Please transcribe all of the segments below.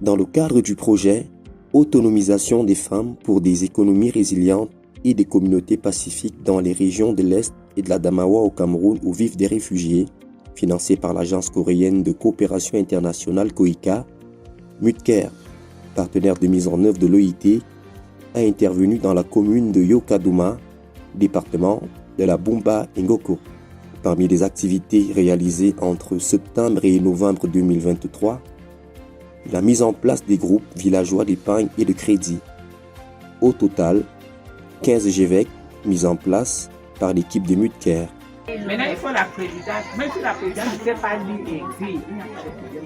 Dans le cadre du projet Autonomisation des femmes pour des économies résilientes et des communautés pacifiques dans les régions de l'Est et de la Damawa au Cameroun où vivent des réfugiés, financé par l'Agence coréenne de coopération internationale COICA, Mutker, partenaire de mise en œuvre de l'OIT, a intervenu dans la commune de Yokadouma, département de la Bumba Ngoko. Parmi les activités réalisées entre septembre et novembre 2023, la mise en place des groupes villageois d'épargne et de crédit. Au total, 15 GVEC mis en place par l'équipe de Mutker. Maintenant, il faut la présidence. Même si la présidence ne sait pas lire et écrire,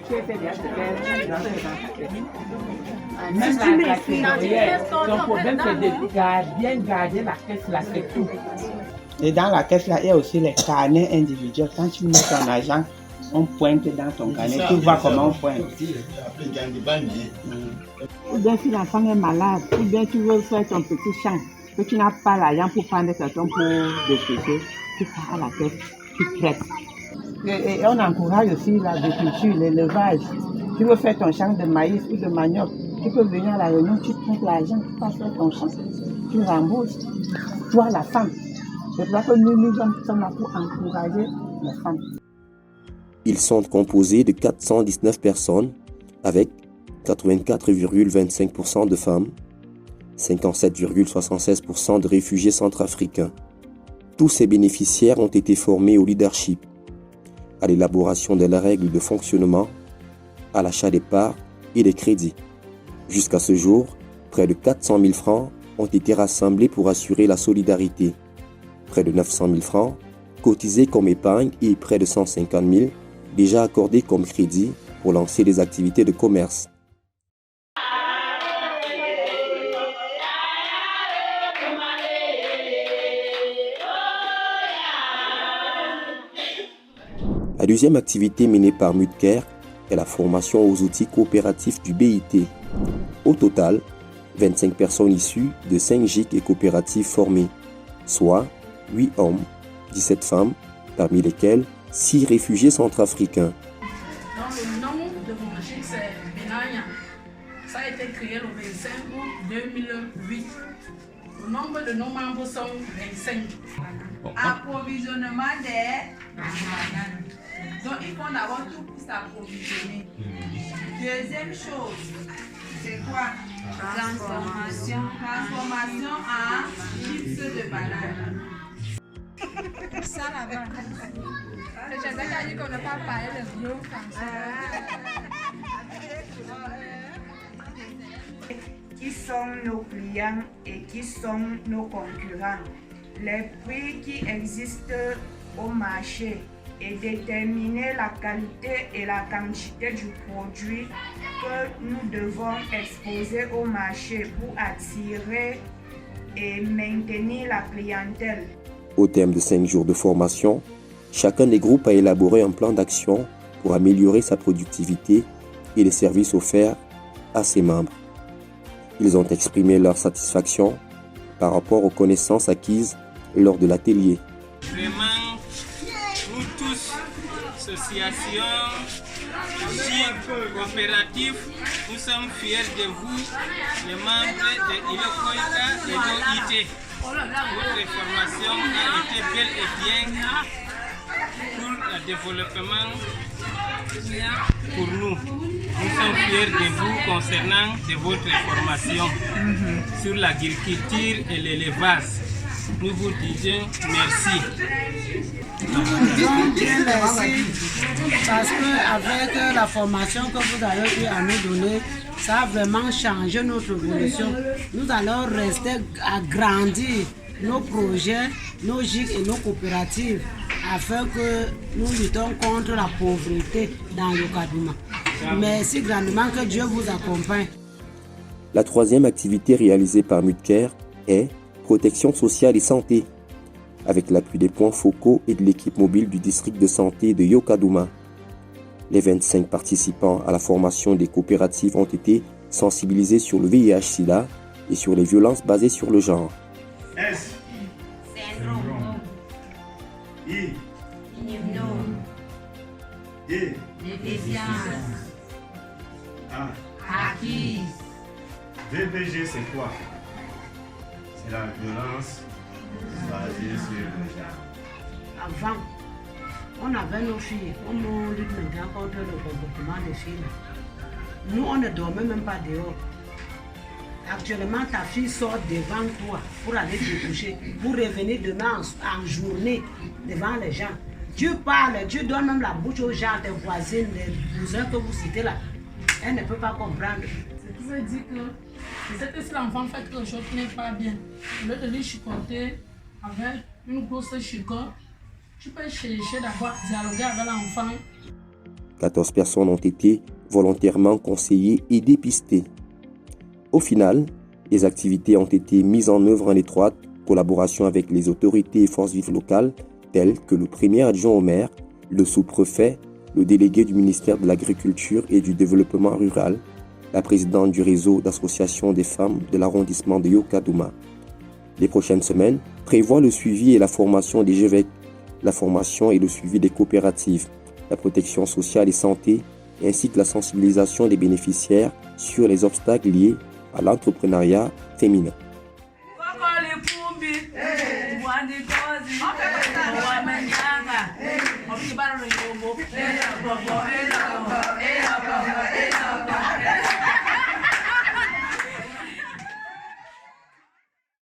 tu essaies déjà de faire même la trésorière, son problème c'est de bien garder la caisse là, c'est tout. Et dans la caisse là, il y a aussi les carnets individuels. Quand tu mets ton argent, on pointe dans ton carnet, tu vois comment on pointe. Ou bien si l'enfant est malade, ou bien tu veux faire ton petit champ, que tu n'as pas l'argent pour prendre quelqu'un pour dépêcher, tu pars à la caisse, tu traites. Et on encourage aussi l'agriculture, l'élevage. Tu veux faire ton champ de maïs ou de manioc, tu peux venir à la réunion, tu prends l'argent, tu passes faire ton champ, tu rembourses. Toi, la femme. C'est pour ça que nous sommes là pour encourager les femmes. Ils sont composés de 419 personnes avec 84,25% de femmes, 57,76% de réfugiés centrafricains. Tous ces bénéficiaires ont été formés au leadership, à l'élaboration des règles de fonctionnement, à l'achat des parts et des crédits. Jusqu'à ce jour, près de 400 000 francs ont été rassemblés pour assurer la solidarité. Près de 900 000 francs cotisés comme épargne et près de 150 000 déjà accordés comme crédit pour lancer des activités de commerce. La deuxième activité menée par Mutker est la formation aux outils coopératifs du BIT. Au total, 25 personnes issues de 5 GIC et coopératives formées, soit 8 hommes, 17 femmes, parmi lesquels 6 réfugiés centrafricains. Donc le nom de mon GIC c'est Benaya. Ça a été créé le 25 août 2008. Le nombre de nos membres sont 25. Approvisionnement des bananes. Donc il faut d'abord tout pour s'approvisionner. Deuxième chose, c'est quoi? Transformation en chips de banane. Ça là-bas. J'ai déjà dit qu'on ne pas parler le bio français. Qui sont nos clients et qui sont nos concurrents? Les prix qui existent au marché et déterminer la qualité et la quantité du produit que nous devons exposer au marché pour attirer et maintenir la clientèle. Au terme de 5 jours de formation, chacun des groupes a élaboré un plan d'action pour améliorer sa productivité et les services offerts à ses membres. Ils ont exprimé leur satisfaction par rapport aux connaissances acquises lors de l'atelier. Vraiment, nous tous, associations, coopératives, nous sommes fiers de vous, les membres de ILOCOICA et de l'OIT. Votre formation a été belle et bien pour le développement pour nous. Nous sommes fiers de vous concernant de votre formation sur l'agriculture et l'élevage. Nous vous disons merci. Nous vous disons bien merci parce qu'avec la formation que vous avez eu à nous donner, ça a vraiment changé notre évolution. Nous allons rester à grandir nos projets, nos GIC et nos coopératives afin que nous luttons contre la pauvreté dans le Yokadouma. Merci grandement, que Dieu vous accompagne. La troisième activité réalisée par Mutker est protection sociale et santé, avec l'appui des points focaux et de l'équipe mobile du district de santé de Yokadouma. Les 25 participants à la formation des coopératives ont été sensibilisés sur le VIH-Sida et sur les violences basées sur le genre. S. Syndrome. I. Immuno. D. Déficience. A. acquise. VBG, c'est quoi? C'est la violence basée sur le genre. Avant, on avait nos filles, on lutte maintenant contre le comportement des filles. Nous, on ne dormait même pas dehors. Actuellement, ta fille sort devant toi pour aller te coucher, pour revenir demain en journée devant les gens. Tu parles, tu donnes même la bouche aux gens, tes voisines, les cousins que vous citez là. Elle ne peut pas comprendre. Ce qui veut dire que c'est que si l'enfant fait quelque chose qui n'est pas bien, au lieu de lui chicoter avec une grosse chicotte, tu peux chercher d'abord à dialoguer avec l'enfant. 14 personnes ont été volontairement conseillées et dépistées. Au final, les activités ont été mises en œuvre en étroite collaboration avec les autorités et forces vives locales, telles que le premier adjoint au maire, le sous-préfet, le délégué du ministère de l'Agriculture et du Développement rural, la présidente du réseau d'associations des femmes de l'arrondissement de Yokadouma. Les prochaines semaines prévoient le suivi et la formation des GEVEC, la formation et le suivi des coopératives, la protection sociale et santé, ainsi que la sensibilisation des bénéficiaires sur les obstacles liés à l'entrepreneuriat féminin. Hey!